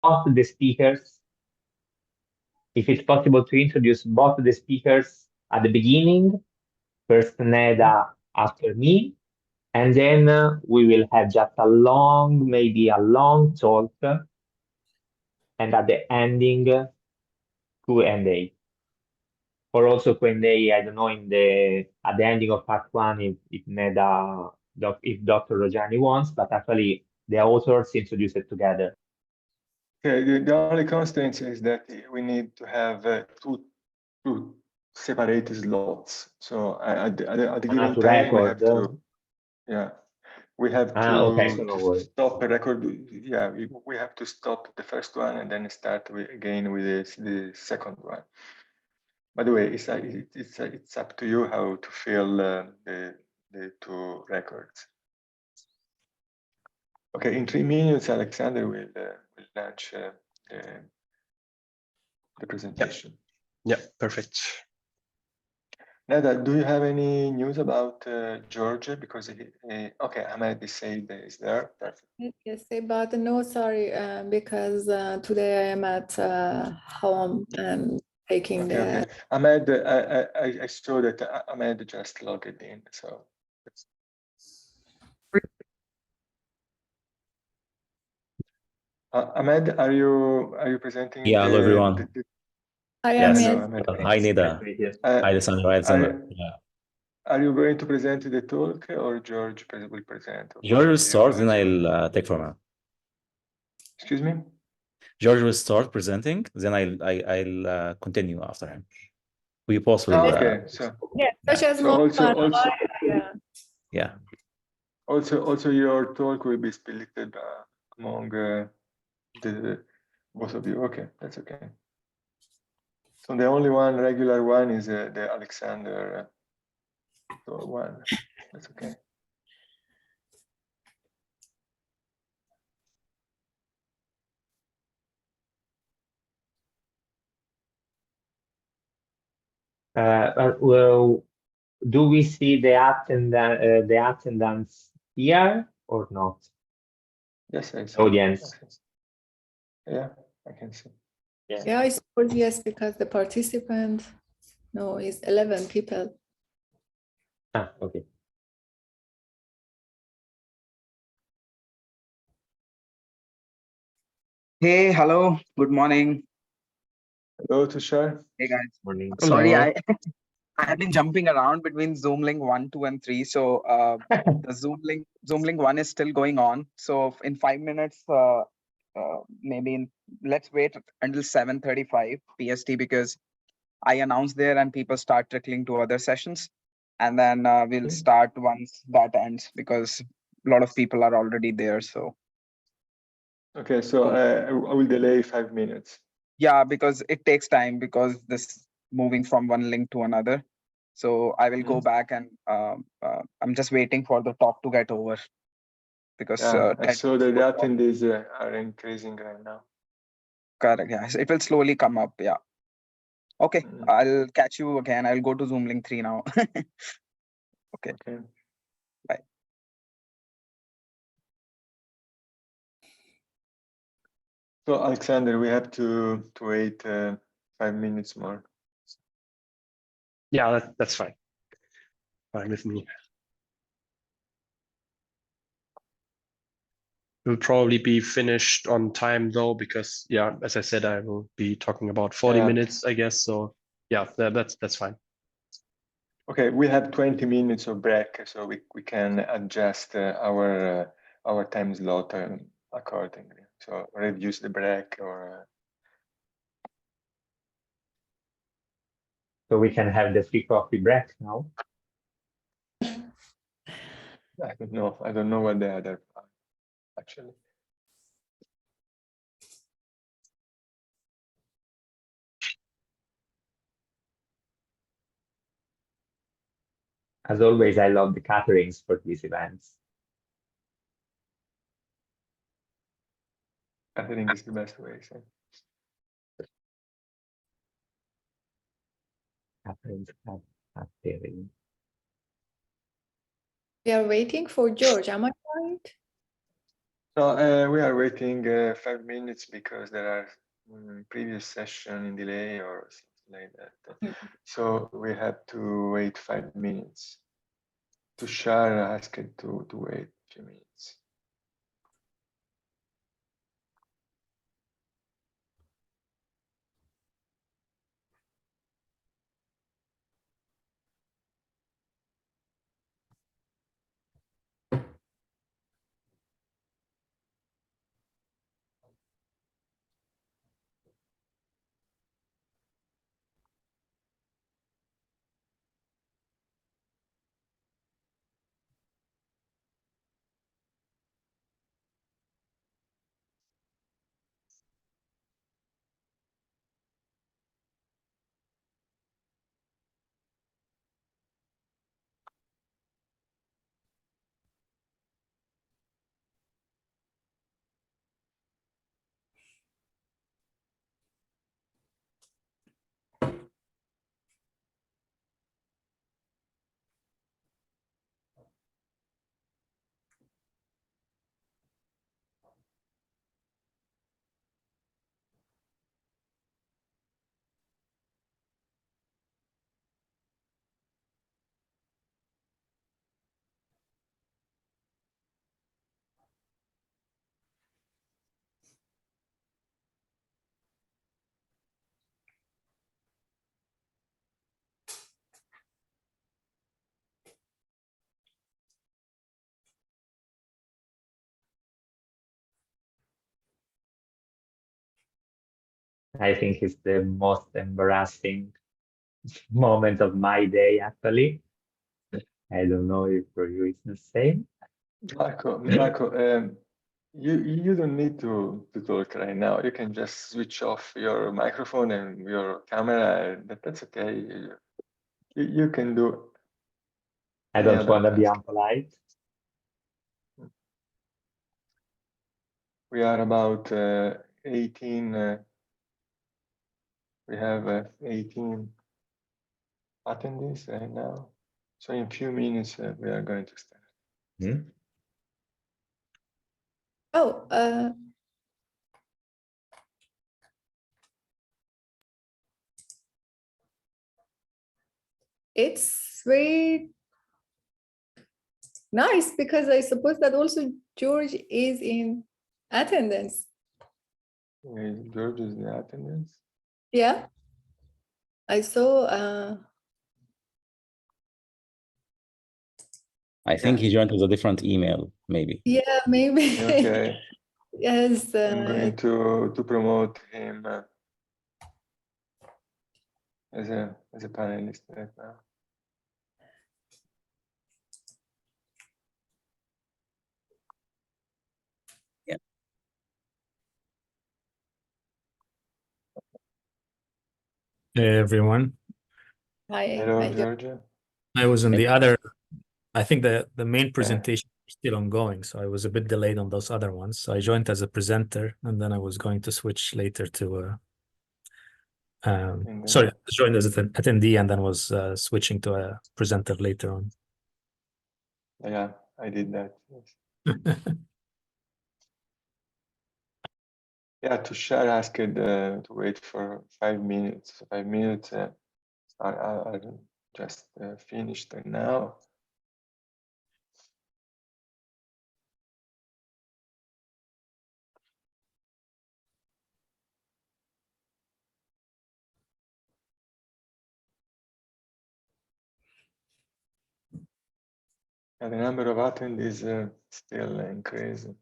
both the speakers, if it's possible to introduce both the speakers at the beginning, first Neda after me, and then we will have just a long, maybe a long talk, and at the ending, Q&A. Or also Q&A, I don't know, at the ending of part one, if Neda, if Dr. Rojani wants, but actually the authors introduce it together. Okay, the only constraint is that we need to have two separate slots. So at the given time, we have to, yeah, we have to, okay, so no worries. Stop the record. Yeah, we have to stop the first one and then start again with the second one. By the way, it's up to you how to fill the two records. Okay, in 3 minutes, Alexander will launch the presentation. Yeah, perfect. Neda, do you have any news about Georgia? Because okay, Ahmed is saying that is there. Perfect. Yes, but no, sorry, because today I am at home and taking Okay. Ahmed, I saw that Ahmed just logged in, so. Ahmed, are you presenting? Yeah, hello everyone. I am Yes. in. Hi Nida. Hi Alessandro. Hi Alessandro. Yeah. Are you going to present the talk or George will present? George will start, then I'll take from him. Excuse me? George will start presenting, then I'll continue after him. We pause will. Okay, so such as yeah. Also, your talk will be split among the both of you. Okay, that's okay. So the only one regular one is the Alexander one. That's okay. Well, do we see the attendance here or not? Yes, I see. Audience. Yeah, I can see. Yeah, I suppose yes, because the participant, no, is 11 people. Ah, okay. Hey, hello, good morning. Hello, Tushar. Hey guys. Morning. Sorry, I have been jumping around between Zoom link 1, 2, and 3. So the Zoom link 1 is still going on. So in 5 minutes, maybe let's wait until 7:35 PST because I announced there and people start trickling to other sessions, and then we'll start once that ends because a lot of people are already there. So. Okay, so I will delay 5 minutes. Yeah, because it takes time because this moving from one link to another. So I will go back and I'm just waiting for the talk to get over because I saw that the attendees are increasing right now. Correct. Yeah, it will slowly come up. Yeah. Okay, I'll catch you again. I'll go to Zoom link 3 now. Okay. Bye. So Alexander, we have to wait 5 minutes more. Yeah, that's fine. Fine with me. We'll probably be finished on time though, because yeah, as I said, I will be talking about 40 minutes, I guess. So yeah, that's fine. Okay, we have 20 minutes of break, so we can adjust our time slot accordingly. So reduce the break or. So we can have the free coffee break now. I don't know. I don't know what the other actually. As always, I love the caterings for these events. Catering is the best way. So. Catering. We are waiting for George. Am I right? No, we are waiting 5 minutes because there are previous session in delay or something like that. So we have to wait 5 minutes. Tushar asked to wait a few minutes. I think it's the most embarrassing moment of my day, actually. I don't know if for you it's the same. Marco, you don't need to talk right now. You can just switch off your microphone and your camera. That's okay. You can do. I any don't other want to be task. unpolite. We are about 18. We have 18 attendees right now. So in a few minutes, we are going to start. Hmm? Oh, it's very nice because I suppose that also George is in attendance. George is the attendance. Yeah, I saw. I think he joined with a different email, maybe. Yeah, maybe. Okay, Yes. I'm going to promote him as a panelist right now. Hey everyone. Hi. Hello, Hi, George. Georgia. I was in Hey. the other, I think the main presentation is still ongoing, so I was a bit delayed on those other ones. So I joined as a presenter, and then I was going to switch later to sorry, I joined as an attendee and then was switching to a presenter later on. Yeah, I did that. Yes. Yeah, Tushar asked to wait for 5 minutes. 5 minutes are just finished now. And the number of attendees still increasing.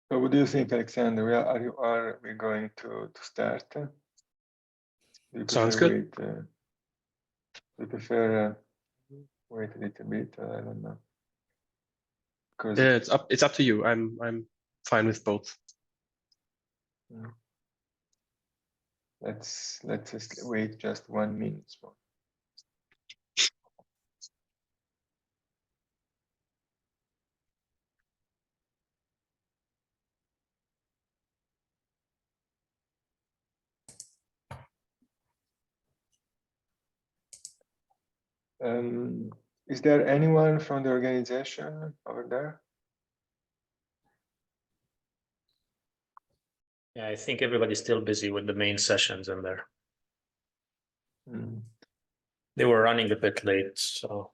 So what do you think, Alexander? Are we going to start? Do you Sounds prefer good. wait, do you prefer wait a little bit? I don't know. Because It's up to you. I'm fine with both. let's just wait just 1 minute more. Is there anyone from the organization over there? Yeah, I think everybody's still busy with the main sessions in there. Mm. They were running a bit late, so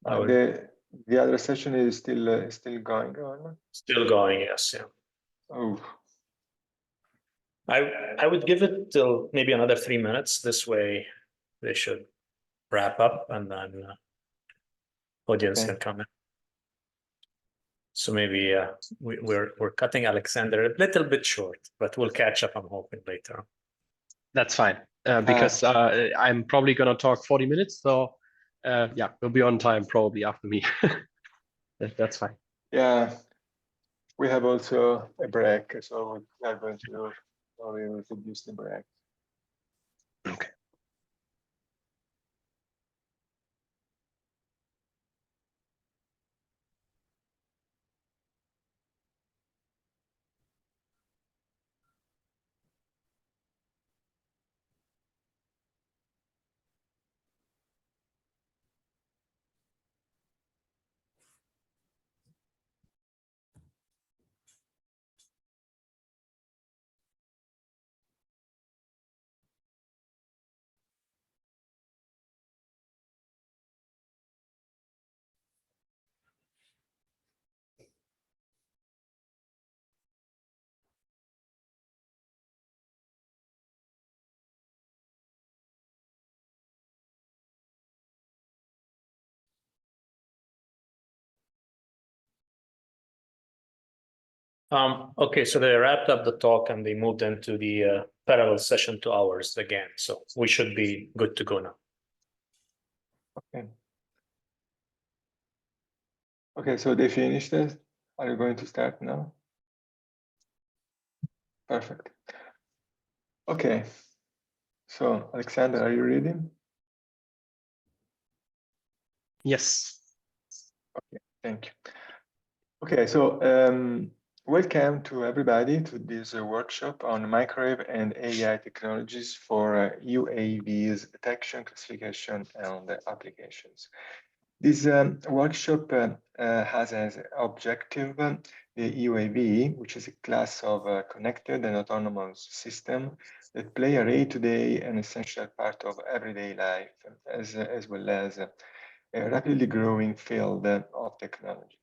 I would The other session is still going on. still going. Yes, yeah. Oh, I would give it till maybe another 3 minutes. This way, they should wrap up, and then audience Okay. can come in. So maybe we're cutting Alexander a little bit short, but we'll catch up. I'm hoping later. That's fine. Because I'm probably gonna talk 40 minutes. So yeah, we'll be on time probably after me. That's fine. yeah, we have also a break, so we are going to probably reduce the break. Okay. Okay, so they wrapped up the talk and they moved into the parallel session to ours again. So we should be good to go now. Okay. Okay, so they finished it. Are you going to start now? Perfect. Okay. So, Alexander, are you ready? Yes. Okay, thank you. Okay, so welcome to everybody to this workshop on microwave and AI technologies for UAVs detection, classification, and applications. This workshop has as objective the UAV, which is a class of connected and autonomous system that play a day-to-day and essential part of everyday life, as well as a rapidly growing field of technology.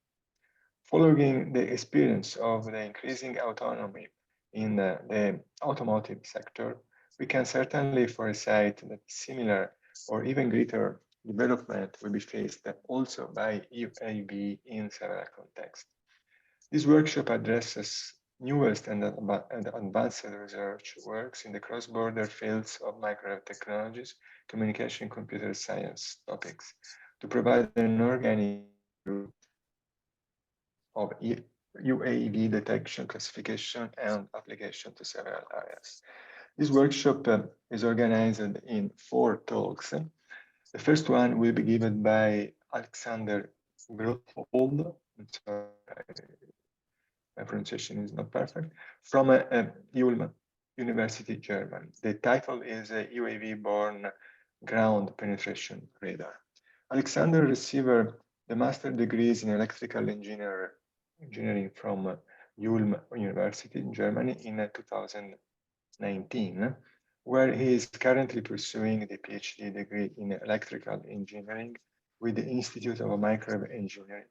Following the experience of the increasing autonomy in the automotive sector, we can certainly foresee that similar or even greater development will be faced also by UAV in several contexts. This workshop addresses newest and advanced research works in the cross-border fields of microwave technologies, communication, computer science topics to provide an organic view of UAV detection, classification, and application to several areas. This workshop is organized in 4 talks. The first one will be given by Alexander Grothold. My pronunciation is not perfect. From Ulm University, Germany. The title is UAV-borne ground penetration radar. Alexander received the master degrees in electrical engineering from Ulm University in Germany in 2019, where he is currently pursuing the PhD degree in electrical engineering with the Institute of Microwave Engineering.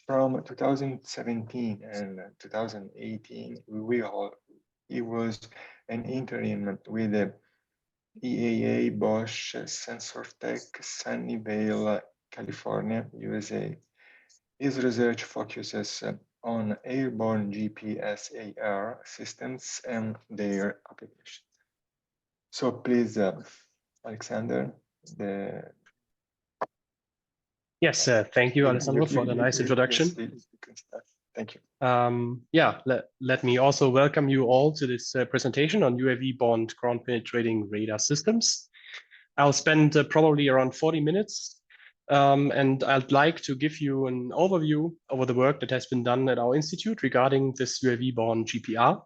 From 2017 and 2018, he was an interim with the EAA Bosch SensorTech, Sunnyvale, California, USA. His research focuses on airborne GPS-AR systems and their applications. So please, Alexander, Yes, thank you, Alessandro, for the nice introduction. Yes, you can start. Thank you. Yeah, let me also welcome you all to this presentation on UAV-borne ground-penetrating radar systems. I'll spend probably around 40 minutes, and I'd like to give you an overview over the work that has been done at our institute regarding this UAV-borne GPR.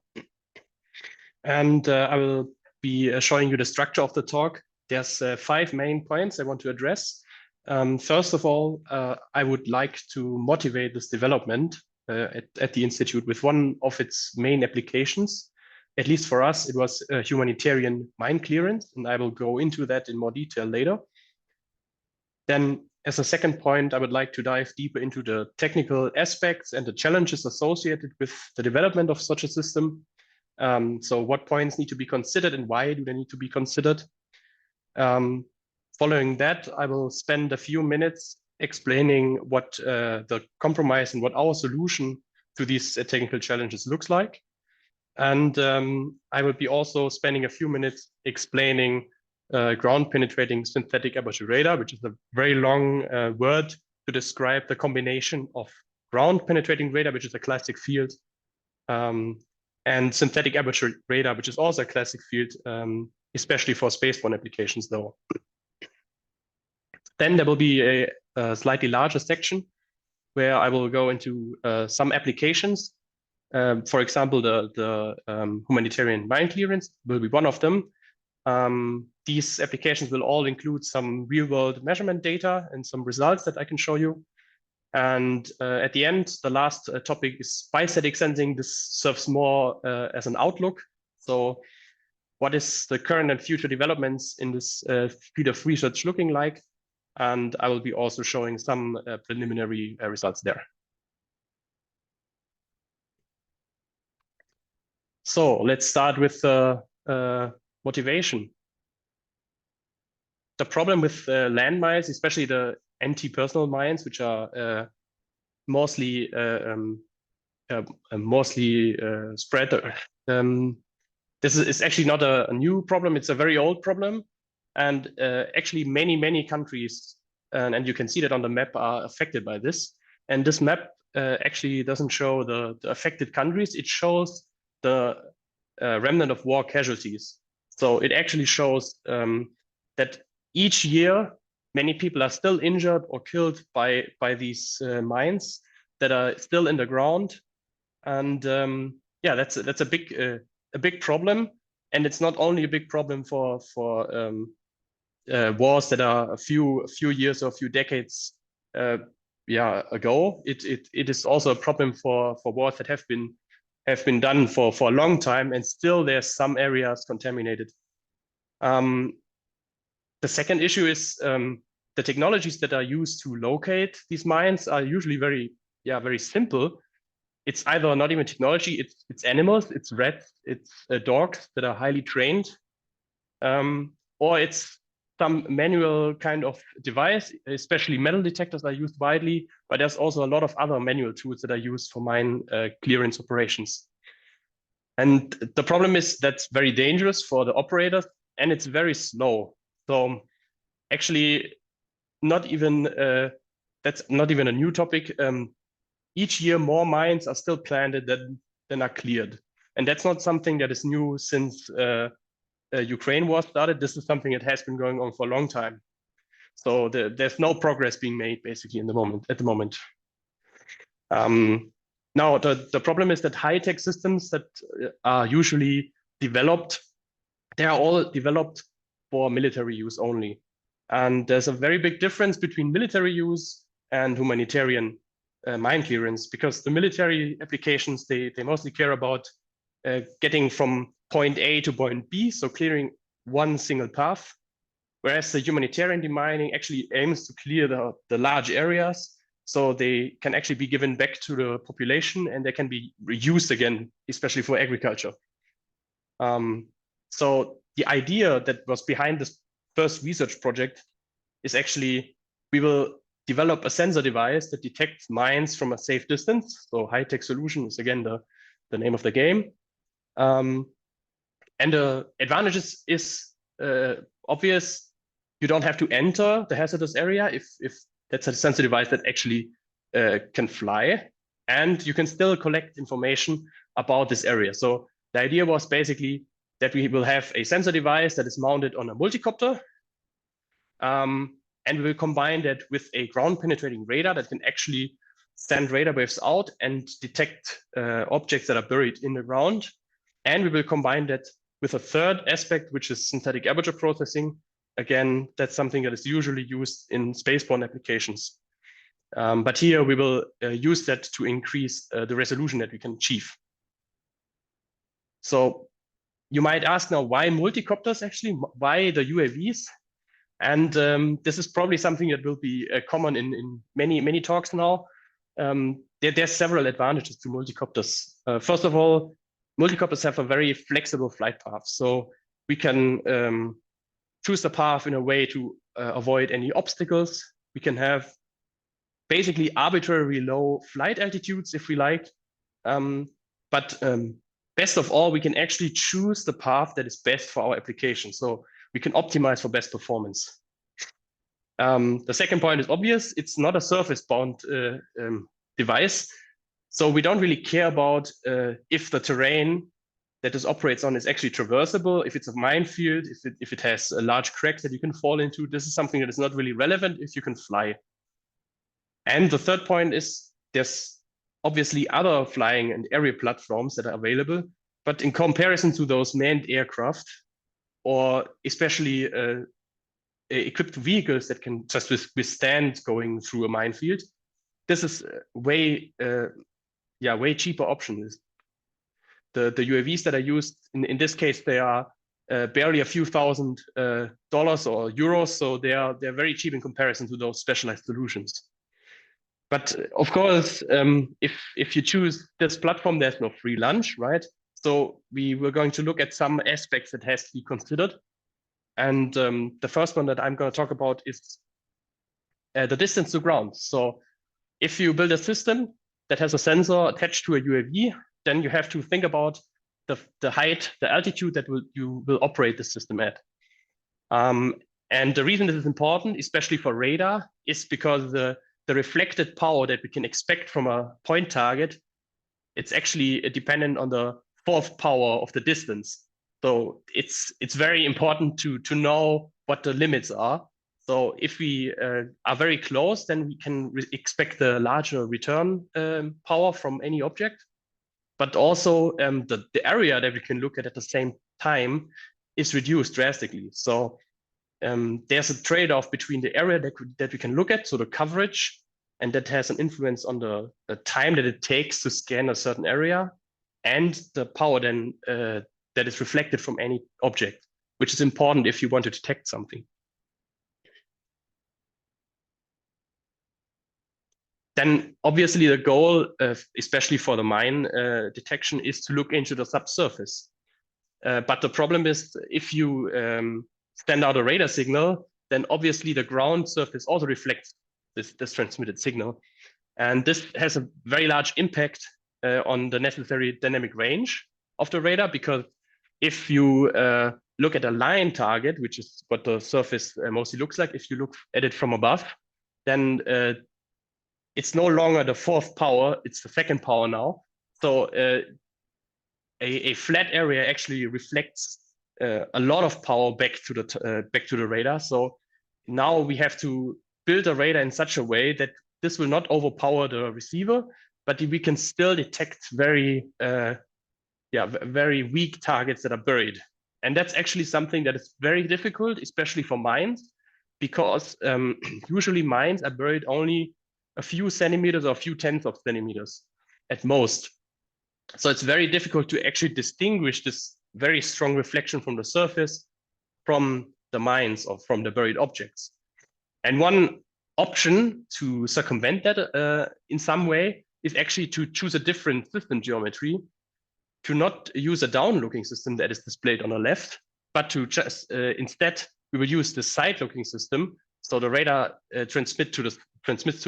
And I will be showing you the structure of the talk. There's 5 main points I want to address. First of all, I would like to motivate this development at the Institute with one of its main applications. At least for us, it was a humanitarian mine clearance, and I will go into that in more detail later. Then, as a second point, I would like to dive deeper into the technical aspects and the challenges associated with the development of such a system. So what points need to be considered and why do they need to be considered? Following that, I will spend a few minutes explaining what the compromise and what our solution to these technical challenges looks like. And I will be also spending a few minutes explaining ground penetrating synthetic aperture radar, which is a very long word to describe the combination of ground penetrating radar, which is a classic field, and synthetic aperture radar, which is also a classic field, especially for spaceborne applications though. Then there will be a slightly larger section where I will go into some applications. For example, the humanitarian mine clearance will be one of them. These applications will all include some real-world measurement data and some results that I can show you. And at the end, the last topic is bistatic sensing. This serves more as an outlook. So what is the current and future developments in this field of research looking like? And I will be also showing some preliminary results there. So let's start with motivation. The problem with landmines, especially the anti-personnel mines, which are mostly spread. This is actually not a new problem. It's a very old problem. And actually many countries, and you can see that on the map, are affected by this. And this map actually doesn't show the affected countries. It shows the remnant of war casualties. So it actually shows that each year, many people are still injured or killed by these mines that are still in the ground. And yeah, that's a big problem. And it's not only a big problem for wars that are a few years or a few decades ago. It is also a problem for wars that have been done for a long time, and still there's some areas contaminated. The second issue is the technologies that are used to locate these mines are usually very simple. It's either not even technology, it's animals, it's rats, it's dogs that are highly trained, or it's some manual kind of device. Especially metal detectors are used widely, but there's also a lot of other manual tools that are used for mine clearance operations. And the problem is that's very dangerous for the operators, and it's very slow. So actually, that's not even a new topic. Each year, more mines are still planted than are cleared. And that's not something that is new since Ukraine war started. This is something that has been going on for a long time. So there's no progress being made basically at the moment. Now, the problem is that high-tech systems that are usually developed, they are all developed for military use only. And there's a very big difference between military use and humanitarian mine clearance, because the military applications, they mostly care about getting from point A to point B, so clearing one single path, whereas the humanitarian demining actually aims to clear the large areas, so they can actually be given back to the population and they can be reused again, especially for agriculture. So the idea that was behind this first research project is actually we will develop a sensor device that detects mines from a safe distance. So high-tech solution is again the name of the game. And the advantages is obvious. You don't have to enter the hazardous area if That's a sensor device that actually can fly, and you can still collect information about this area. So the idea was basically that we will have a sensor device that is mounted on a multicopter, and we will combine that with a ground penetrating radar that can actually send radar waves out and detect objects that are buried in the ground. And we will combine that with a third aspect, which is synthetic aperture processing. Again, that's something that is usually used in spaceborne applications. But here we will use that to increase the resolution that we can achieve. So you might ask now, why multicopters actually? Why the UAVs? And this is probably something that will be common in many talks now. There's several advantages to multicopters. First of all, multicopters have a very flexible flight path. So we can choose the path in a way to avoid any obstacles. We can have basically arbitrarily low flight altitudes if we like. But best of all, we can actually choose the path that is best for our application. So we can optimize for best performance. The second point is obvious. It's not a surface-bound device. So we don't really care about if the terrain that this operates on is actually traversable, if it's a minefield, if it has a large cracks that you can fall into. This is something that is not really relevant if you can fly. And the third point is there's obviously other flying and aerial platforms that are available, but in comparison to those manned aircraft, or especially equipped vehicles that can just withstand going through a minefield, this is way cheaper option. The UAVs that are used in this case, they are barely a few $1,000 or euros, so they're very cheap in comparison to those specialized solutions. But of course, if you choose this platform, there's no free lunch, right? So we were going to look at some aspects that has to be considered. And the first one that I'm going to talk about is the distance to ground. So if you build a system that has a sensor attached to a UAV, then you have to think about the height, the altitude that you will operate the system at. And the reason this is important, especially for radar, is because the reflected power that we can expect from a point target, it's actually dependent on the fourth power of the distance. So it's very important to know what the limits are. So if we are very close, then we can expect a larger return power from any object. But also the area that we can look at the same time is reduced drastically. So there's a trade-off between the area that we can look at, so the coverage, and that has an influence on the time that it takes to scan a certain area, and the power then that is reflected from any object, which is important if you want to detect something. Then obviously the goal, especially for the mine detection, is to look into the subsurface. But the problem is if you send out a radar signal, then obviously the ground surface also reflects this transmitted signal. And this has a very large impact on the necessary dynamic range of the radar, because if you look at a line target, which is what the surface mostly looks like, if you look at it from above, then it's no longer the fourth power, it's the second power now. So a flat area actually reflects a lot of power back to the radar. So now we have to build a radar in such a way that this will not overpower the receiver, but we can still detect very weak targets that are buried. And that's actually something that is very difficult, especially for mines, because usually mines are buried only a few centimeters or a few tenths of centimeters at most. So it's very difficult to actually distinguish this very strong reflection from the surface from the mines or from the buried objects. And one option to circumvent that in some way is actually to choose a different system geometry, to not use a down-looking system that is displayed on the left, but to just instead we will use the side-looking system. So the radar transmits to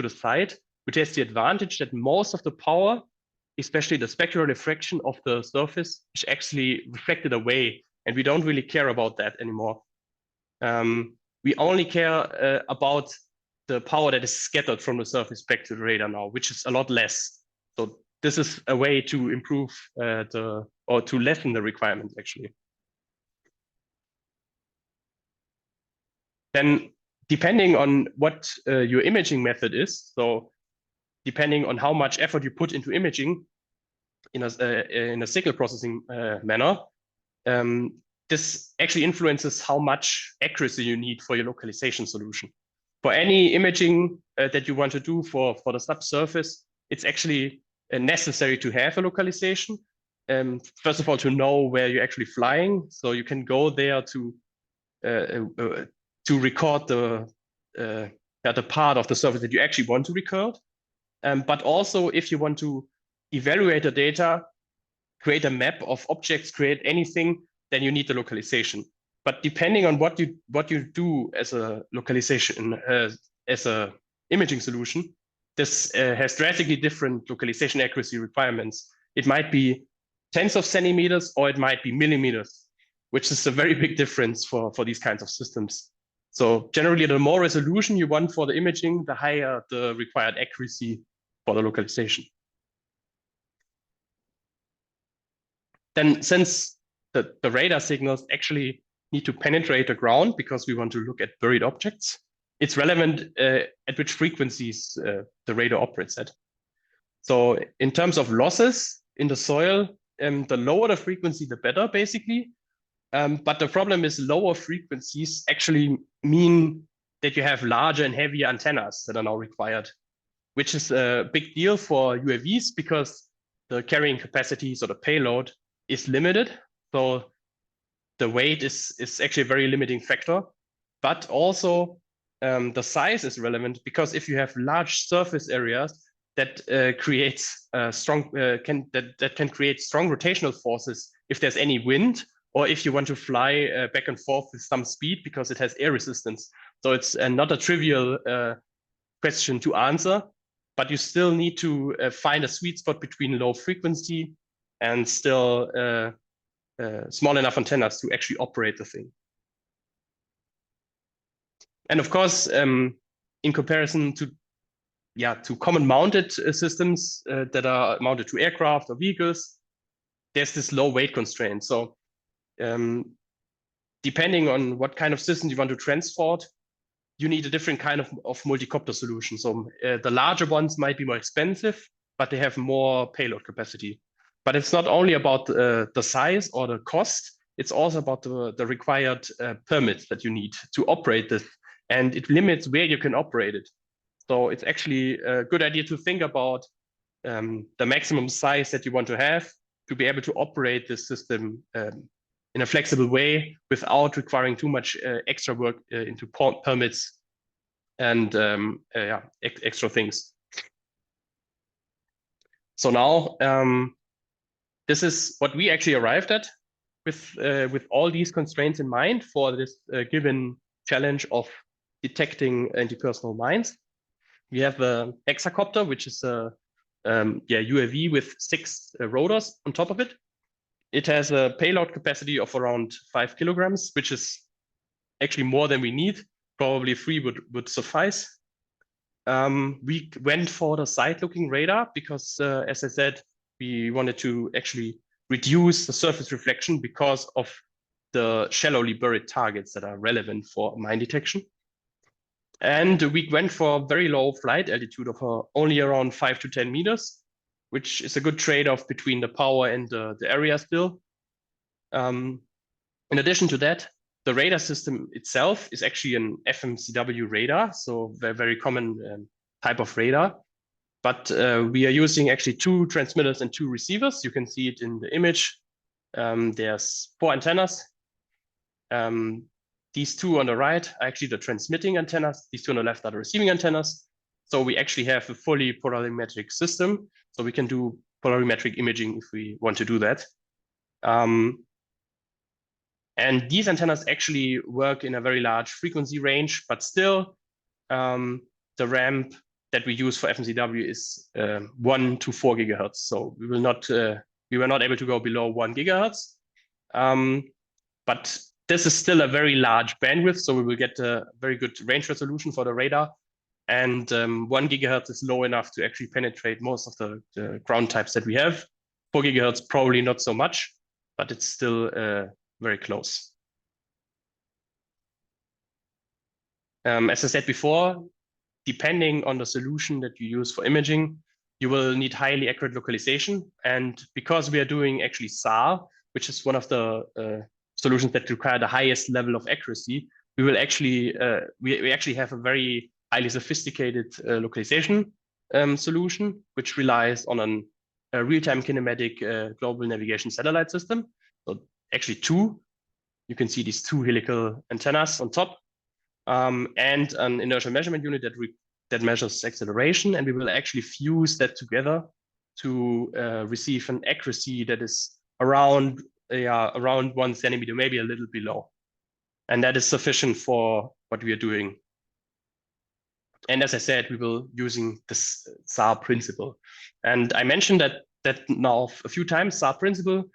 the side, which has the advantage that most of the power, especially the spectral refraction of the surface, is actually reflected away, and we don't really care about that anymore. We only care about the power that is scattered from the surface back to the radar now, which is a lot less. So this is a way to improve or to lessen the requirements actually. Then depending on what your imaging method is, so depending on how much effort you put into imaging in a signal processing manner, this actually influences how much accuracy you need for your localization solution. For any imaging that you want to do for the subsurface, it's actually necessary to have a localization. First of all, to know where you're actually flying, so you can go there to record the part of the surface that you actually want to record. But also, if you want to evaluate the data, create a map of objects, create anything, then you need the localization. But depending on what you do as a localization, as a imaging solution, this has drastically different localization accuracy requirements. It might be tens of centimeters or it might be millimeters, which is a very big difference for these kinds of systems. So generally, the more resolution you want for the imaging, the higher the required accuracy for the localization. Then since the radar signals actually need to penetrate the ground because we want to look at buried objects, it's relevant at which frequencies the radar operates at. So in terms of losses in the soil, the lower the frequency, the better, basically. But the problem is lower frequencies actually mean that you have larger and heavier antennas that are now required, which is a big deal for UAVs because the carrying capacity, so the payload, is limited. So the weight is actually a very limiting factor. But also the size is relevant because if you have large surface areas, that creates can create strong rotational forces if there's any wind, or if you want to fly back and forth with some speed because it has air resistance. So it's not a trivial question to answer, but you still need to find a sweet spot between low frequency and still small enough antennas to actually operate the thing. And of course, in comparison to common mounted systems that are mounted to aircraft or vehicles, there's this low weight constraint. So depending on what kind of system you want to transport, you need a different kind of multi-copter solution. So the larger ones might be more expensive, but they have more payload capacity. But it's not only about the size or the cost, it's also about the required permits that you need to operate this. And it limits where you can operate it. So it's actually a good idea to think about the maximum size that you want to have to be able to operate this system in a flexible way without requiring too much extra work into permits and extra things. So now this is what we actually arrived at with all these constraints in mind for this given challenge of detecting anti-personnel mines. We have a hexacopter, which is a UAV with 6 rotors on top of it. It has a payload capacity of around 5 kilograms, which is actually more than we need. Probably 3 would suffice. We went for the side-looking radar because, as I said, we wanted to actually reduce the surface reflection because of the shallowly buried targets that are relevant for mine detection. And we went for very low flight altitude of only around 5 to 10 meters, which is a good trade-off between the power and the area still. In addition to that, the radar system itself is actually an FMCW radar, so a very common type of radar. But we are using actually 2 transmitters and 2 receivers. You can see it in the image. There's 4 antennas. These 2 on the right are actually the transmitting antennas. These 2 on the left are the receiving antennas. So we actually have a fully polarimetric system. So we can do polarimetric imaging if we want to do that. And these antennas actually work in a very large frequency range, but still the ramp that we use for FMCW is 1 to 4 gigahertz. So we were not able to go below 1 gigahertz. But this is still a very large bandwidth, so we will get a very good range resolution for the radar. And 1 gigahertz is low enough to actually penetrate most of the ground types that we have. 4 gigahertz, probably not so much, but it's still very close. As I said before, depending on the solution that you use for imaging, you will need highly accurate localization. And because we are doing actually SAR, which is one of the solutions that require the highest level of accuracy, we will actually we actually have a very highly sophisticated localization solution, which relies on a real-time kinematic global navigation satellite system. So actually 2. You can see these 2 helical antennas on top, and an inertial measurement unit that measures acceleration, and we will actually fuse that together to receive an accuracy that is around 1 centimeter, maybe a little below. And that is sufficient for what we are doing. And as I said, we will using this SAR principle. And I mentioned that now a few times, SAR principle.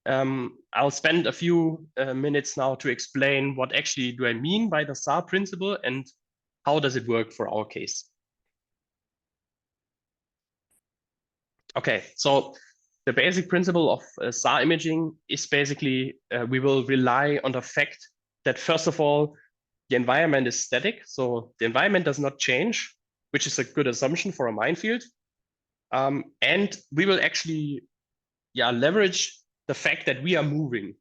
I'll spend a few minutes now to explain what actually do I mean by the SAR principle and how does it work for our case. Okay, so the basic principle of SAR imaging is basically we will rely on the fact that, first of all, the environment is static. So the environment does not change, which is a good assumption for a minefield. And we will actually leverage the fact that we are moving.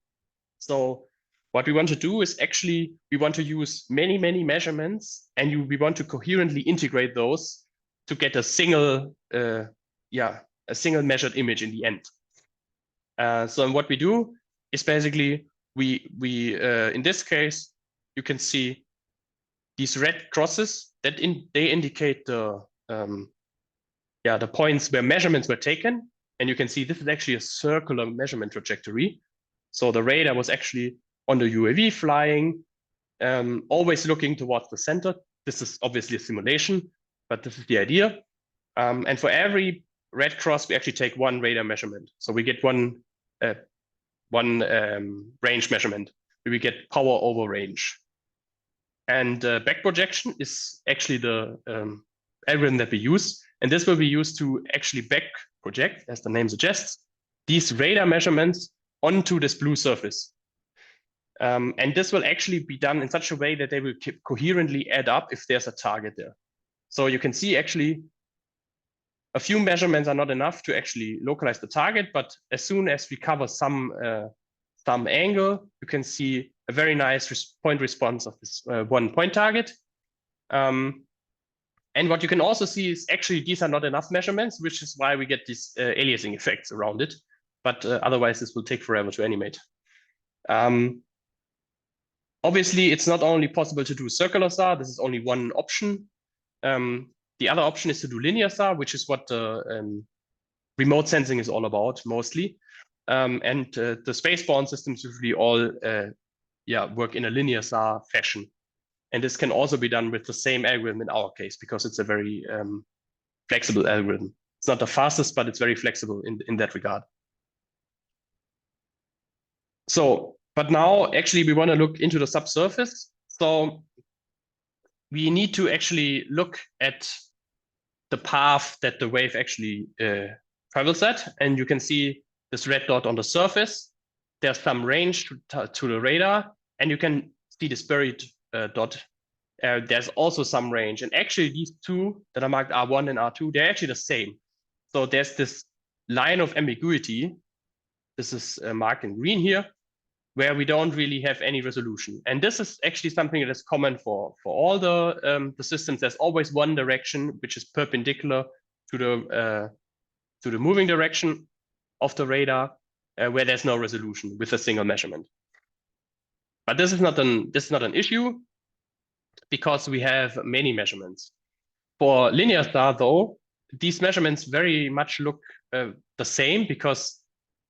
So what we want to do is actually, we want to use many, many measurements, and we want to coherently integrate those to get a single, a single measured image in the end. So what we do is basically, we in this case, you can see these red crosses that they indicate the points where measurements were taken. And you can see this is actually a circular measurement trajectory. So the radar was actually on the UAV flying, always looking towards the center. This is obviously a simulation, but this is the idea. And for every red cross, we actually take 1 radar measurement. So we get one range measurement. We get power over range. And back projection is actually the algorithm that we use. And this will be used to actually back project, as the name suggests, these radar measurements onto this blue surface. And this will actually be done in such a way that they will coherently add up if there's a target there. So you can see actually a few measurements are not enough to actually localize the target, but as soon as we cover some angle, you can see a very nice point response of this 1 point target. And what you can also see is actually these are not enough measurements, which is why we get these aliasing effects around it. But otherwise, this will take forever to animate. Obviously, it's not only possible to do circular SAR. This is only one option. The other option is to do linear SAR, which is what remote sensing is all about, mostly. And the spaceborne systems usually all work in a linear SAR fashion. And this can also be done with the same algorithm in our case, because it's a very flexible algorithm. It's not the fastest, but it's very flexible in that regard. So, but now actually we want to look into the subsurface. So we need to actually look at the path that the wave actually travels at. And you can see this red dot on the surface. There's some range to the radar, and you can see this buried dot. There's also some range. And actually these 2 that are marked R1 and R2, they're actually the same. So there's this line of ambiguity. This is marked in green here, where we don't really have any resolution. And this is actually something that is common for all the systems. There's always one direction which is perpendicular to the moving direction of the radar, where there's no resolution with a single measurement. But this is not an issue, because we have many measurements. For linear SAR, though, these measurements very much look the same, because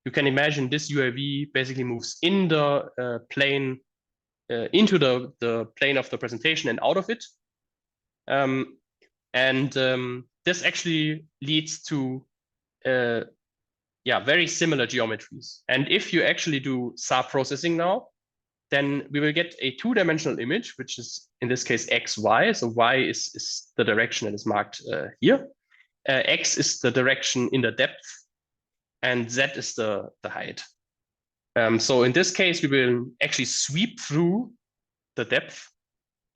you can imagine this UAV basically moves in the plane, into the plane of the presentation and out of it. This actually leads to very similar geometries. And if you actually do SAR processing now, then we will get a two-dimensional image, which is in this case XY. So Y is the direction that is marked here. X is the direction in the depth, and Z is the height. So in this case, we will actually sweep through the depth,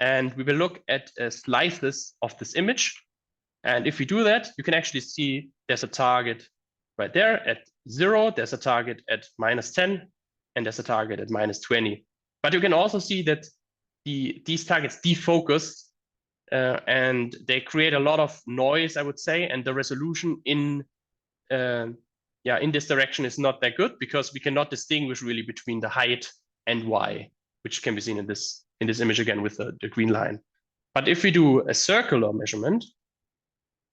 and we will look at slices of this image. And if we do that, you can actually see there's a target right there at 0, there's a target at -10, and there's a target at -20. But you can also see that these targets defocus, and they create a lot of noise, I would say, and the resolution in this direction is not that good, because we cannot distinguish really between the height and Y, which can be seen in this image again with the green line. But if we do a circular measurement,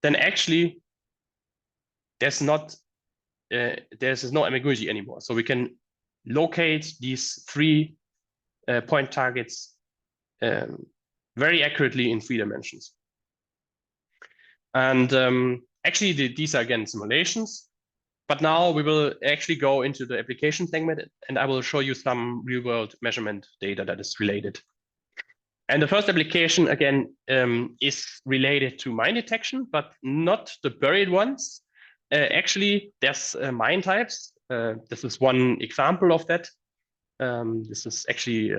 then actually there's no ambiguity anymore. So we can locate these 3 point targets very accurately in 3 dimensions. And actually, these are again simulations. But now we will actually go into the application segment, and I will show you some real-world measurement data that is related. And the first application, again, is related to mine detection, but not the buried ones. Actually, there's mine types. This is one example of that. This is actually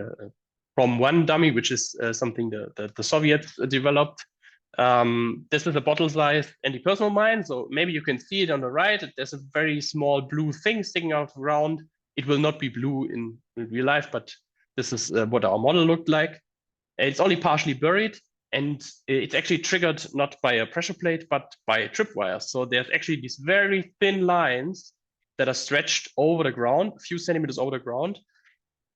from one dummy, which is something the Soviets developed. This is a bottle-sized anti-personnel mine, so maybe you can see it on the right. There's a very small blue thing sticking out around. It will not be blue in real life, but this is what our model looked like. It's only partially buried, and it's actually triggered not by a pressure plate, but by tripwires. So there's actually these very thin lines that are stretched over the ground, a few centimeters over the ground.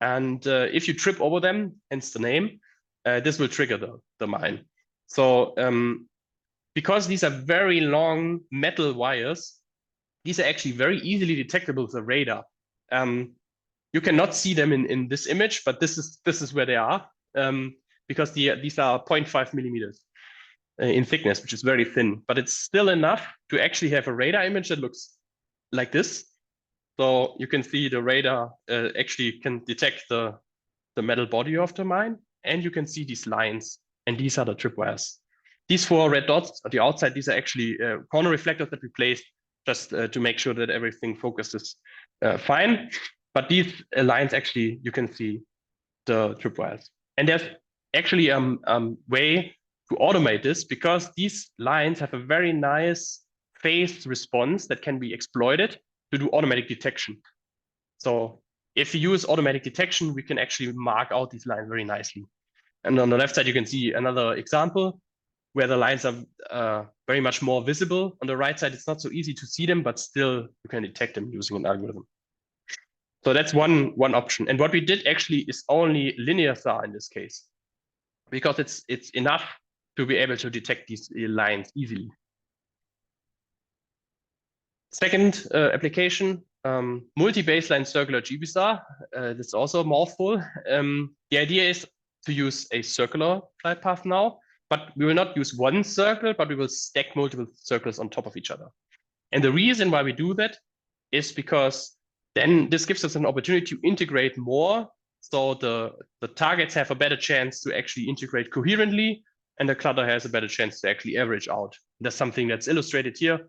And if you trip over them, hence the name, this will trigger the mine. So because these are very long metal wires, these are actually very easily detectable with the radar. You cannot see them in this image, but this is where they are, because these are 0.5 millimeters in thickness, which is very thin, but it's still enough to actually have a radar image that looks like this. So you can see the radar actually can detect the metal body of the mine, and you can see these lines, and these are the tripwires. These 4 red dots on the outside, these are actually corner reflectors that we placed just to make sure that everything focuses fine. But these lines, actually, you can see the tripwires. And there's actually a way to automate this, because these lines have a very nice phase response that can be exploited to do automatic detection. So if you use automatic detection, we can actually mark out these lines very nicely. And on the left side, you can see another example where the lines are very much more visible. On the right side, it's not so easy to see them, but still you can detect them using an algorithm. So that's one option. And what we did actually is only linear SAR in this case, because it's enough to be able to detect these lines easily. Second application, multi-baseline circular GBSAR. That's also a mouthful. The idea is to use a circular flight path now, but we will not use one circle, but we will stack multiple circles on top of each other. And the reason why we do that is because then this gives us an opportunity to integrate more. So the targets have a better chance to actually integrate coherently, and the clutter has a better chance to actually average out. That's something that's illustrated here.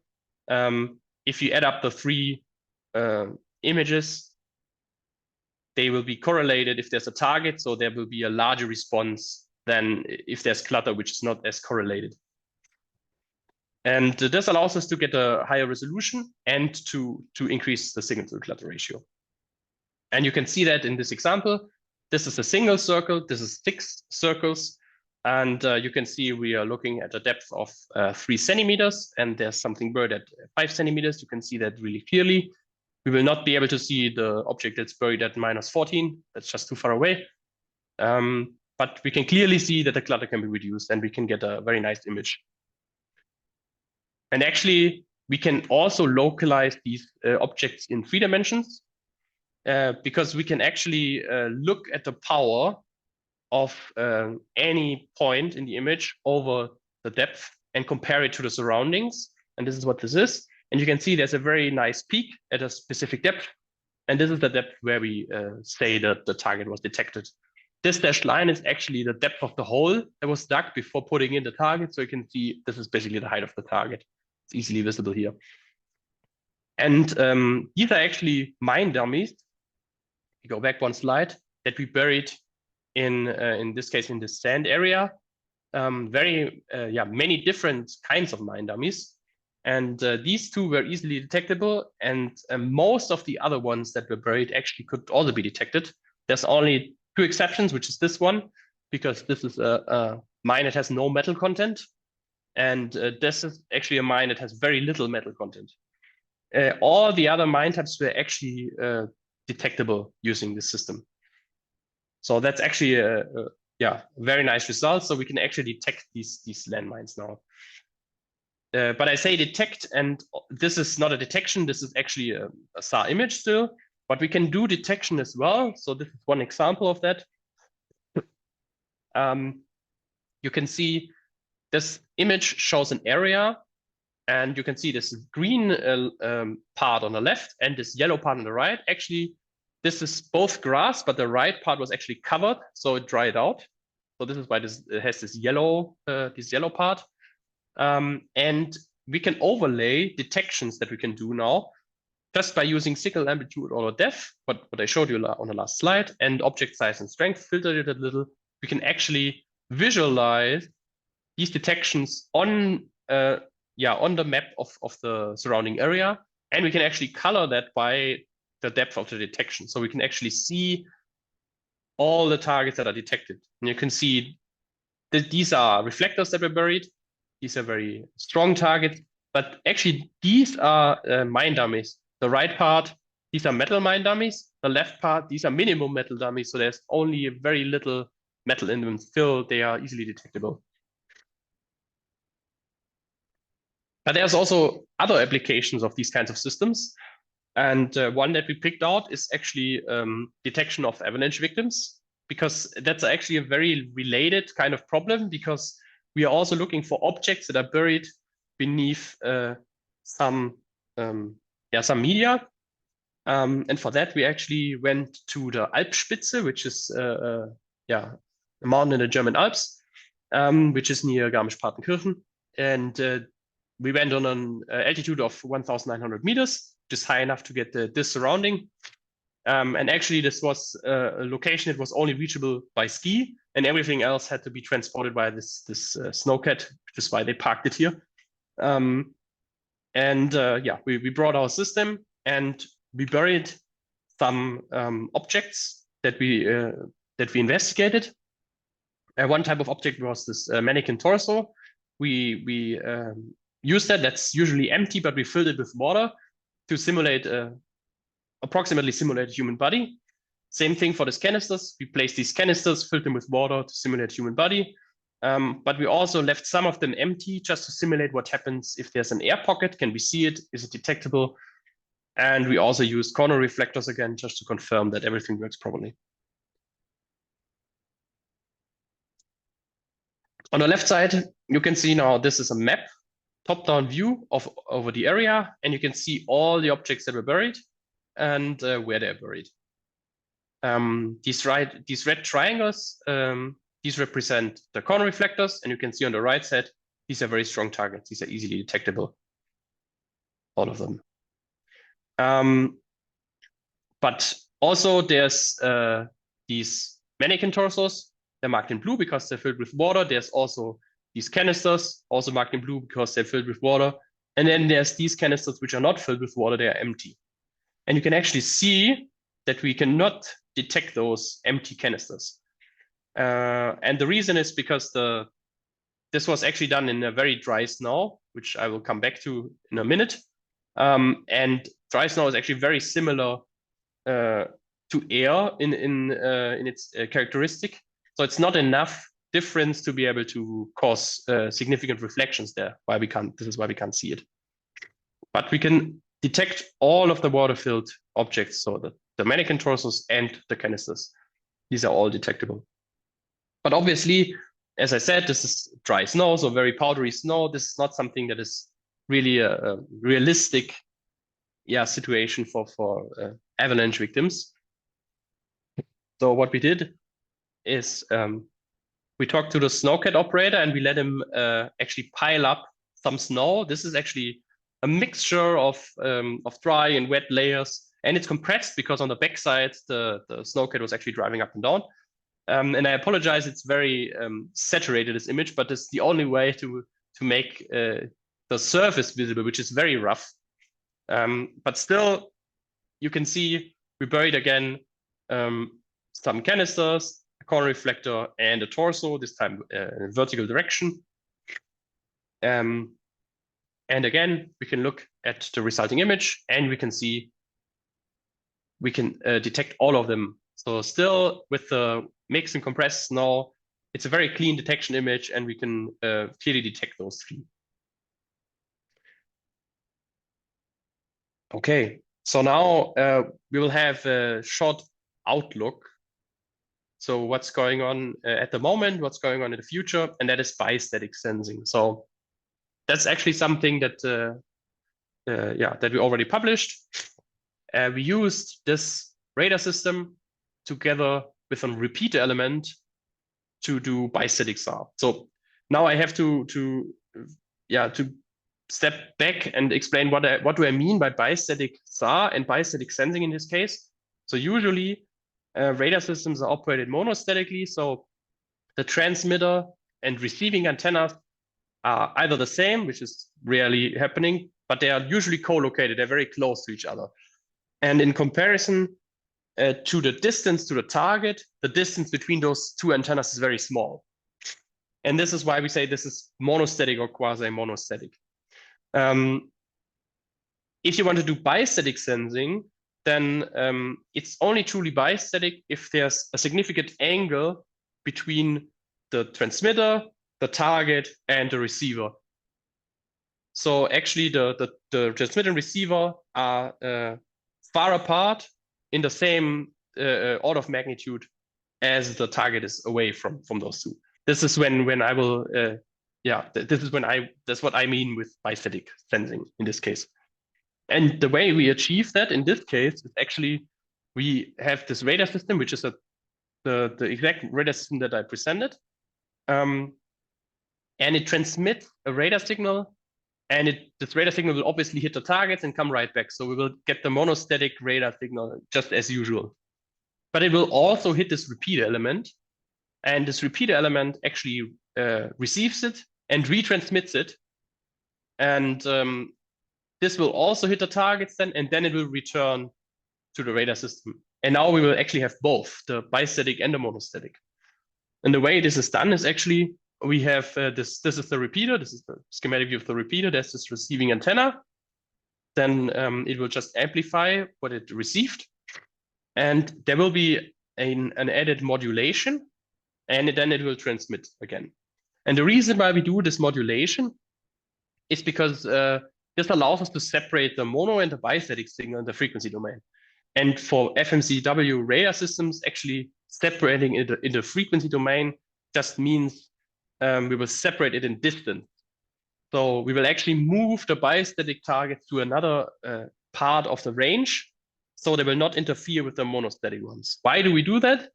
If you add up the 3 images, they will be correlated if there's a target, so there will be a larger response than if there's clutter, which is not as correlated. And this allows us to get a higher resolution and to increase the signal to clutter ratio. And you can see that in this example. This is a single circle, this is 6 circles. And you can see we are looking at a depth of 3 centimeters, and there's something buried at 5 centimeters. You can see that really clearly. We will not be able to see the object that's buried at -14. That's just too far away. But we can clearly see that the clutter can be reduced, and we can get a very nice image. And actually, we can also localize these objects in 3 dimensions, because we can actually look at the power of any point in the image over the depth and compare it to the surroundings. And this is what this is. And you can see there's a very nice peak at a specific depth. And this is the depth where we say that the target was detected. This dashed line is actually the depth of the hole that was dug before putting in the target. So you can see this is basically the height of the target. It's easily visible here. And these are actually mine dummies. You go back one slide, that we buried in this case in the sand area. Many different kinds of mine dummies. And these two were easily detectable, and most of the other ones that were buried actually could also be detected. There's only 2 exceptions, which is this one, because this is a mine that has no metal content, and this is actually a mine that has very little metal content. All the other mine types were actually detectable using this system. So that's actually a very nice result. So we can actually detect these landmines now. But I say detect, and this is not a detection. This is actually a SAR image still, but we can do detection as well. So this is one example of that. You can see this image shows an area, and you can see this green part on the left and this yellow part on the right. Actually, this is both grass, but the right part was actually covered, so it dried out. So this is why this has this yellow part. And we can overlay detections that we can do now just by using signal amplitude or depth, what I showed you on the last slide, and object size and strength, filter it a little. We can actually visualize these detections on the map of the surrounding area, and we can actually color that by the depth of the detection. So we can actually see all the targets that are detected. And you can see that these are reflectors that were buried. These are very strong targets, but actually these are mine dummies. The right part, these are metal mine dummies. The left part, these are minimum metal dummies. So there's only very little metal in them. Still, they are easily detectable. But there's also other applications of these kinds of systems. And one that we picked out is actually detection of avalanche victims, because that's actually a very related kind of problem, because we are also looking for objects that are buried beneath some media. And for that, we actually went to the Alpspitze, which is a mountain in the German Alps, which is near Garmisch-Partenkirchen. And we went on an altitude of 1,900 meters, which is high enough to get this surrounding. And actually, this was a location that was only reachable by ski, and everything else had to be transported by this snowcat, which is why they parked it here. We brought our system, and we buried some objects that we investigated. One type of object was this mannequin torso. We used that's usually empty, but we filled it with water to simulate approximately simulate a human body. Same thing for these canisters. We placed these canisters, filled them with water to simulate human body. But we also left some of them empty just to simulate what happens if there's an air pocket. Can we see it? Is it detectable? And we also used corner reflectors again, just to confirm that everything works properly. On the left side, you can see now this is a map, top-down view over the area, and you can see all the objects that were buried and where they're buried. These red triangles, these represent the corner reflectors, and you can see on the right side, these are very strong targets. These are easily detectable, all of them. But also there's these mannequin torsos. They're marked in blue because they're filled with water. There's also these canisters, also marked in blue because they're filled with water. And then there's these canisters which are not filled with water, they are empty. And you can actually see that we cannot detect those empty canisters. And the reason is because this was actually done in a very dry snow, which I will come back to in a minute. And dry snow is actually very similar to air in its characteristic. So it's not enough difference to be able to cause significant reflections there. This is why we can't see it. But we can detect all of the water-filled objects, so the mannequin torsos and the canisters. These are all detectable. But obviously, as I said, this is dry snow, so very powdery snow. This is not something that is really a realistic situation for avalanche victims. So what we did is we talked to the snowcat operator and we let him actually pile up some snow. This is actually a mixture of dry and wet layers, and it's compressed because on the backside the snowcat was actually driving up and down. And I apologize, it's very saturated, this image, but it's the only way to make the surface visible, which is very rough. But still, you can see we buried again some canisters, a corner reflector, and a torso, this time in a vertical direction. And again, we can look at the resulting image, and we can see we can detect all of them. So still with the mix and compressed snow, it's a very clean detection image, and we can clearly detect those three. Okay, so now we will have a short outlook. So what's going on at the moment, what's going on in the future, and that is bistatic sensing. So that's actually something that that we already published. We used this radar system together with a repeater element to do bistatic SAR. So now I have to step back and explain what do I mean by bistatic SAR and bistatic sensing in this case. So usually radar systems are operated monostatically. So the transmitter and receiving antennas are either the same, which is rarely happening, but they are usually co-located. They're very close to each other. And in comparison to the distance to the target, the distance between those two antennas is very small. And this is why we say this is monostatic or quasi-monostatic. If you want to do bistatic sensing, then it's only truly bistatic if there's a significant angle between the transmitter, the target, and the receiver. So actually the transmitter and receiver are far apart in the same order of magnitude as the target is away from those two. This is when I will that's what I mean with bistatic sensing in this case. And the way we achieve that in this case is actually we have this radar system, which is the exact radar system that I presented. And it transmits a radar signal, and this radar signal will obviously hit the targets and come right back. So we will get the monostatic radar signal just as usual. But it will also hit this repeater element, and this repeater element actually receives it and retransmits it. And this will also hit the targets then, and then it will return to the radar system. And now we will actually have both, the bistatic and the monostatic. And the way this is done is actually, we have this is the repeater, this is the schematic view of the repeater, there's this receiving antenna. Then it will just amplify what it received. And there will be an added modulation, and then it will transmit again. And the reason why we do this modulation is because this allows us to separate the mono and the bistatic signal in the frequency domain. And for FMCW radar systems, actually separating it in the frequency domain just means we will separate it in distance. So we will actually move the bistatic targets to another part of the range, so they will not interfere with the monostatic ones. Why do we do that?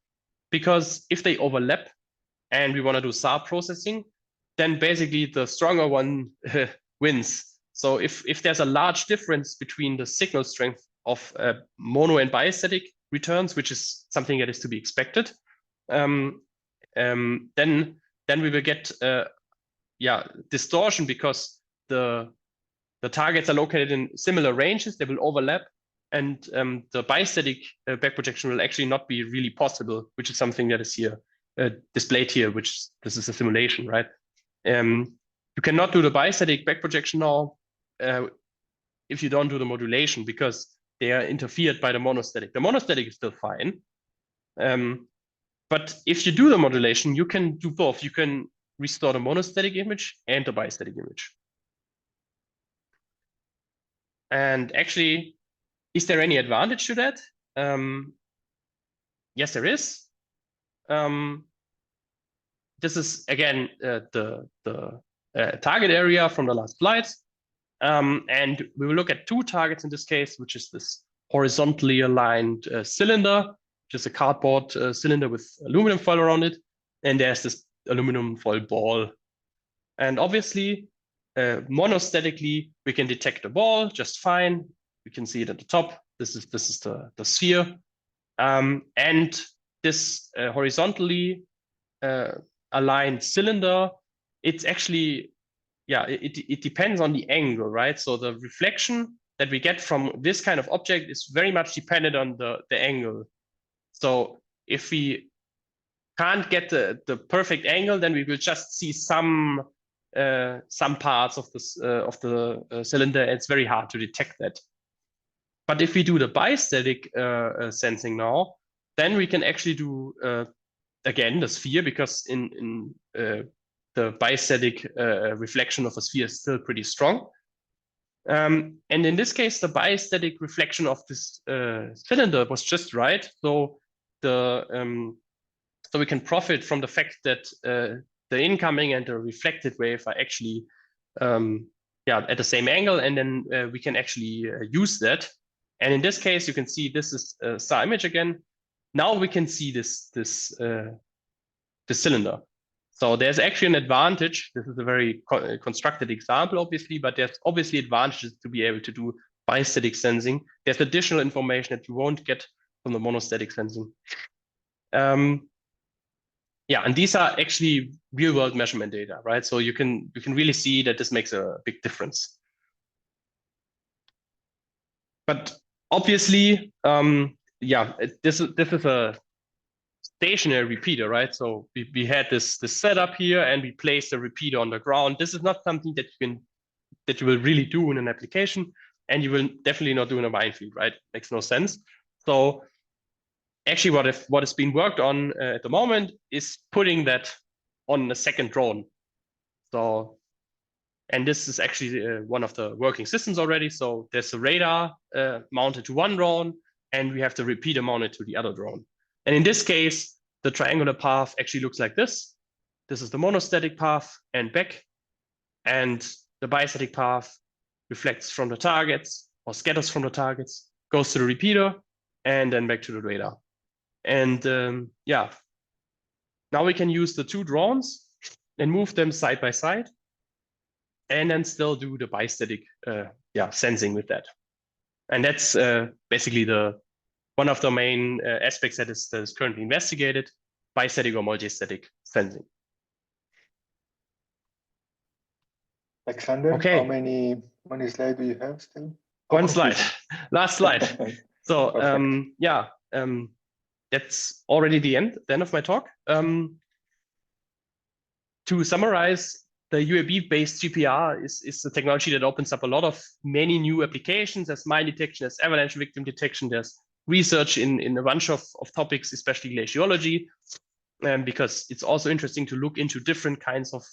Because if they overlap and we want to do SAR processing, then basically the stronger one wins. So if there's a large difference between the signal strength of mono and bistatic returns, which is something that is to be expected, then we will get distortion, because the targets are located in similar ranges, they will overlap, and the bistatic back projection will actually not be really possible, which is something that is here displayed here, which this is a simulation, right? You cannot do the bistatic back projection now if you don't do the modulation, because they are interfered by the monostatic. The monostatic is still fine. But if you do the modulation, you can do both. You can restore the monostatic image and the bistatic image. And actually, is there any advantage to that? Yes, there is. This is again the target area from the last slide. And we will look at two targets in this case, which is this horizontally aligned cylinder, just a cardboard cylinder with aluminum foil around it. And there's this aluminum foil ball. And obviously, monostatically, we can detect the ball just fine. We can see it at the top. This is the sphere. And this horizontally aligned cylinder, it's actually, yeah, it depends on the angle, right? So the reflection that we get from this kind of object is very much dependent on the angle. So if we can't get the perfect angle, then we will just see some parts of this the cylinder. It's very hard to detect that. But if we do the bistatic sensing now, then we can actually do again the sphere, because in the bistatic reflection of a sphere is still pretty strong. And in this case, the bistatic reflection of this cylinder was just right. So so we can profit from the fact that the incoming and the reflected wave are actually at the same angle, and then we can actually use that. And in this case, you can see this is a star image again. Now we can see this cylinder. So there's actually an advantage. This is a very constructed example, obviously, but there's obviously advantages to be able to do bistatic sensing. There's additional information that you won't get from the monostatic sensing. And these are actually real-world measurement data, right? So you can really see that this makes a big difference. But obviously, this is a stationary repeater, right? So we had this setup here, and we placed a repeater on the ground. This is not something that you will really do in an application, and you will definitely not do in a minefield, right? Makes no sense. So actually, what is being worked on at the moment is putting that on a second drone. So, and this is actually one of the working systems already. So there's a radar mounted to one drone, and we have the repeater mounted to the other drone. And in this case, the triangular path actually looks like this. This is the monostatic path and back, and the bistatic path reflects from the targets or scatters from the targets, goes to the repeater, and then back to the radar. And now we can use the two drones and move them side by side, and then still do the bistatic sensing with that. And that's basically one of the main aspects that is currently investigated, bistatic or multistatic sensing. Alexander, Okay. how many slides do you have still? One slide, last slide. So that's already the end of my talk. To summarize, the UAV-based GPR is a technology that opens up a lot of many new applications. There's mine detection, there's avalanche victim detection, there's research in a bunch of topics, especially glaciology, because it's also interesting to look into different kinds of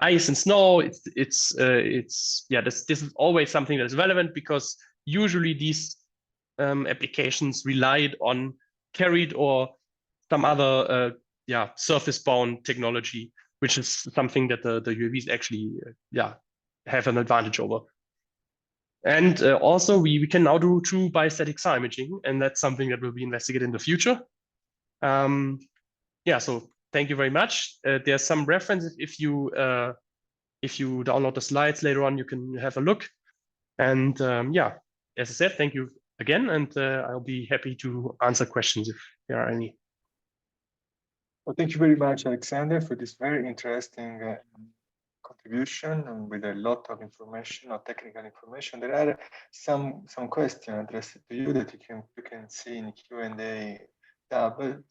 ice and snow. This is always something that is relevant, because usually these applications relied on carried or some other surface-bound technology, which is something that the UAVs actually have an advantage over. And also we can now do true bistatic SAR imaging, and that's something that will be investigated in the future. So thank you very much. There's some references. If you download the slides later on, you can have a look. And as I said, thank you again, and I'll be happy to answer questions if there are any. Well, thank you very much, Alexander, for this very interesting contribution, and with a lot of information or technical information. There are some questions addressed to you that you can see in Q&A tab.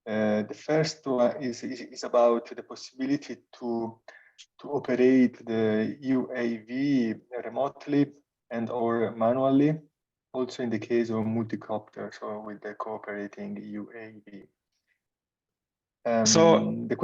The first one is about the possibility to operate the UAV remotely and or manually, also in the case of multi-copter, so with the cooperating UAV. So